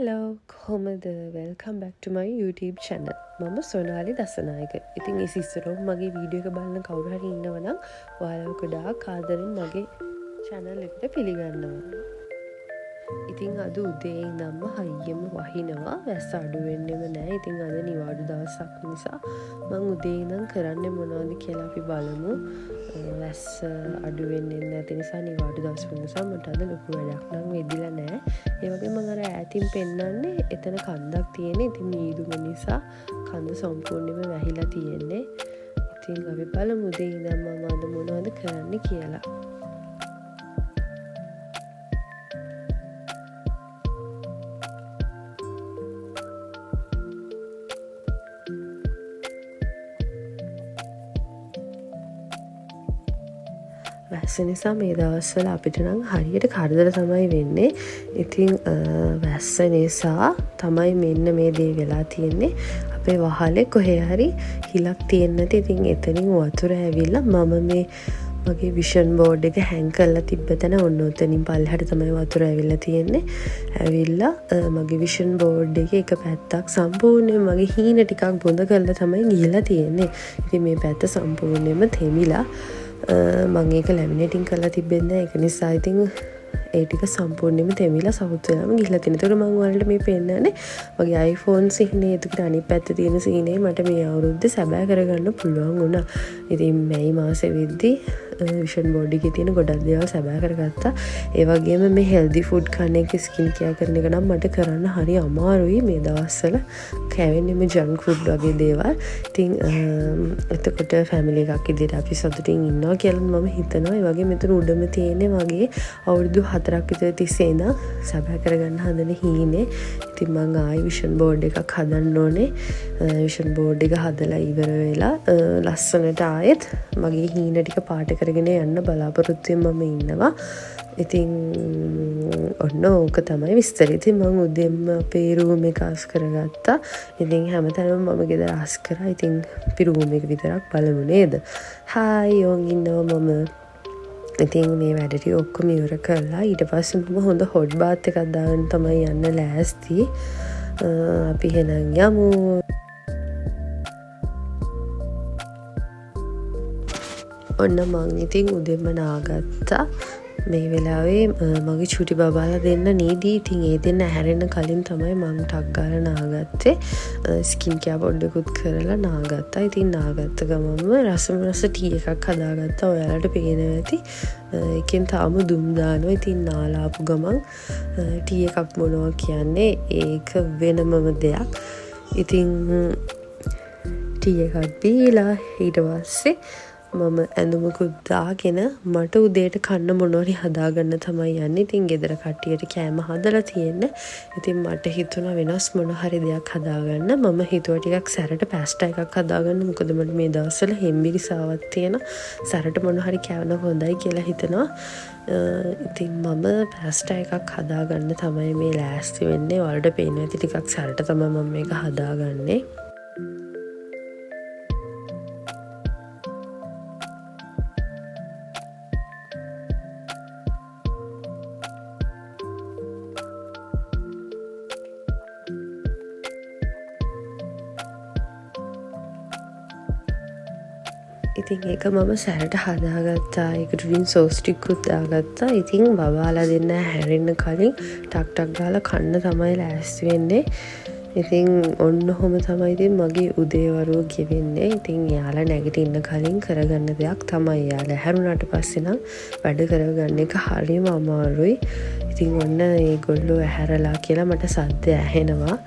Hello, කොහොමද? Welcome back to my YouTube channel. මම සොනාලි දසනායක. ඉතින් ඒ ඉස්සරෝ මගේ වීඩියෝ එක බලන කවුරු හරි ඉන්නවනම් ඔයාලව ගොඩාක් ආදරෙන් මගේ channel එකට පිළිගන්නවා. ඉතින් අද උදේ ඉඳන්ම හයියෙම වහිනවා. වැස්ස අඩු වෙන්නෙම නැහැ. ඉතින් අද නිවාඩු දවසක් නිසා මම උදේ ඉඳන් කරන්නේ මොනවද කියලා අපි බලමු. වැස්ස අඩු වෙන්නේ නැති නිසා නිවාඩු දවස් නිසා මට අද ලොකු වැඩක් නම් වෙදිලා නැහැ. ඒ වගේම මම අර ඈතින් පෙන්නන්නේ එතන කන්දක් තියෙන්නේ. ඉතින් මීදුම නිසා කන්ද සම්පූර්ණයෙන්ම වැහිලා තියෙන්නේ. ඉතින් අපි බලමු උදේ ඉඳන් මම අද මොනවද කරන්න කියලා. වැස්ස නිසා මේ දවස්වල අපිට නම් හරියට කරදර තමයි වෙන්නේ. ඉතින් වැස්ස නිසා තමයි මෙන්න මේ දේ වෙලා තියෙන්නේ. අපේ වහලේ කොහේ හරි හිලක් තියෙන්නේ නැති. ඉතින් එතනින් වතුර ඇවිල්ලා මම මේ මගේ විෂන් බෝඩ් එක හැං කරලා තිබ්බ තැන ඔන්න ඔතනින් පල්ලෙහාට තමයි වතුර ඇවිල්ලා තියෙන්නේ. ඇවිල්ලා මගේ විෂන් බෝඩ් එකේ එක පැත්තක් සම්පූර්ණයෙන් මගේ හීන ටිකක් බොඳ කරලා තමයි ගිහලා තියෙන්නේ. ඉතින් මේ පැත්ත සම්පූර්ණයෙන්ම තෙමිලා මම ඒක ලැමිනේටින් කරලා තිබෙන්නේ නැහැ. ඒක නිසා ඉතින් ඒ ටික සම්පූර්ණයෙන්ම තෙමිලා සවුත් වෙලාම ගිහලා තියෙනවා. ඒතකොට මම ඔයාලට මේ පෙන්නන්නේ මගේ iPhone සීනේ. ඒකට අනිත් පැත්තේ තියෙන සීනේ මට මේ අවුරුද්දේ සැබෑ කරගන්න පුළුවන් වුණා. ඉතින් මේ මාසේ වෙද්දී විෂන් බෝඩ් එකේ තියෙන ගොඩක් දේවල් සැබෑ කරගත්තා. ඒ වගේම මේ හෙල්දි ෆුඩ් කන එක, ස්කින් කෙයාර් කරන එක නම් මට කරන්න හරි අමාරුයි මේ දවස්වල. කැවෙන්නේම ජන්ක් ෆුඩ් වගේ දේවල්. ඉතින් එතකොට ෆැමිලි එකක් ඉදිරියට අපි සතුටින් ඉන්නවා කියලා මම හිතනවා. ඒ වගේ මෙතන උඩම තියෙන්නේ මගේ අවුරුදු 4ක් විතර තිස්සේ ඉඳන් සැබෑ කරගන්න හදන හීනේ. ඉතින් මම ආයි විෂන් බෝඩ් එකක් හදන්න ඕනේ. විෂන් බෝඩ් එක හදලා ඉවර වෙලා ලස්සනට ආයෙත් මගේ හීන ටික පාට කරගෙන යන්න බලාපොරොත්තුෙන් මම ඉන්නවා. ඉතින් ඔන්න ඕක තමයි විස්තරය. ඉතින් මම උදේම අපේ රූම් එක අස් කරගත්තා. ඉතින් හැමතැනම මම ගෙදර අස් කරා. ඉතින් අපි රූම් එක විතරක් බලමු නේද? හායි යෝන් ඉන්නවා මම. ඉතින් මේ වැඩ ටික ඔක්කොම ඉවර කළා. ඊට පස්සේ මම හොඳ හොට් බාත් එකක් දාන්න තමයි යන්න ලෑස්ති. අපි එහෙනම් යමු. ඔන්න මං ඉතින් උදෙන්ම නාගත්තා. මේ වෙලාවේ මගේ චුටි බබාලා දෙන්න නීදී. ඉතින් ඒ දෙන්න හැරෙන්න කලින් තමයි මං ටක් ගාලා නාගත්තේ. ස්කින් කෙයාර් පොඩ්ඩකුත් කරලා නාගත්තා. ඉතින් නාගත්ත ගමන්ම රස ටී එකක් හදාගත්තා. ඔයාලට පේනවා ඇති. එකෙන් තාම දුම් දානවා. ඉතින් නාලාපු ගමන් ටී එකක් මොනවා කියන්නේ ඒක වෙනමම දෙයක්. ඉතින් ටී එකක් දීලා ඊට පස්සේ මම ඇඳුමකුත් දාගෙන මට උදේට කන්න මොනවරි හදාගන්න තමයි යන්නේ. ඉතින් ගෙදර කට්ටියට කෑම හදලා තියෙන්න. ඉතින් මට හිතුණා වෙනස් මොන හරි දෙයක් හදාගන්න. මම හිතුවා ටිකක් සැරට පැස්ටා එකක් හදාගන්න. මොකද මට මේ දවස්වල හෙම්බිරිසාවක් තියෙන. සැරට මොන හරි කෑවන හොඳයි කියලා හිතනවා. ඉතින් මම පැස්ටා එකක් හදාගන්න තමයි මේ ලෑස්ති වෙන්නේ. ඔයාලට පේනවා ඇති ටිකක් සැරට තමයි මම මේක හදාගන්නේ. ඉතින් ඒක මම සැරට හදාගත්තා. ඒකට රින් සෝස් ටිකකුත් දාගත්තා. ඉතින් බබාලා දෙන්න හැරෙන්න කලින් ටක් ගාලා කන්න තමයි ලෑස්ති වෙන්නේ. ඉතින් ඔන්න ඔහොම තමයි ඉතින් මගේ උදේවරුව ගෙවෙන්නේ. ඉතින් යාලා නැගිටින්න කලින් කරගන්න දෙයක් තමයි. යාලා හැරුණාට පස්සේ නම් වැඩ කරගන්න එක හරියම අමාරුයි. ඉතින් ඔන්න ඒගොල්ලෝ ඇහැරලා කියලා මට සද්ද ඇහෙනවා.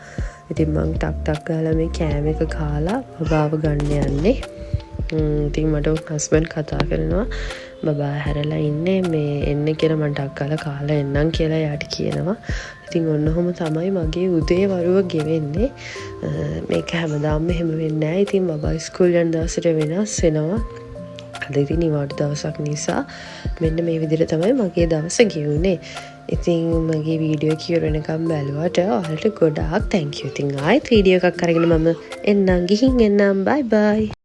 ඉතින් මං ටක් ගාලා මේ කෑම එක කාලා බබාව ගන්න යන්නේ. ඉතින් මට හස්බන්ඩ් කතා කරනවා බබා හැරලා ඉන්නේ මේ එන්න කියලා මට අක්කලා කාලා එන්නම් කියලා යාට කියනවා. ඉතින් ඔන්න ඔහොම තමයි මගේ උදේ වරුව ගෙවෙන්නේ. මේක හැමදාම එහෙම වෙන්නේ නැහැ. ඉතින් බබා ස්කූල් යන දවසට වෙනස් වෙනවා. අද ඉතින් නිවාඩු දවසක් නිසා මෙන්න මේ විදිහට තමයි මගේ දවස ගෙවුනේ. ඉතින් මගේ වීඩියෝ කිවර වෙනකම් බැලුවට ඔයාලට ගොඩාක් thank you. ඉතින් ආයෙත් වීඩියෝ එකක් අරගෙන මම එන්නම් ගිහින් එන්නම්. bye bye.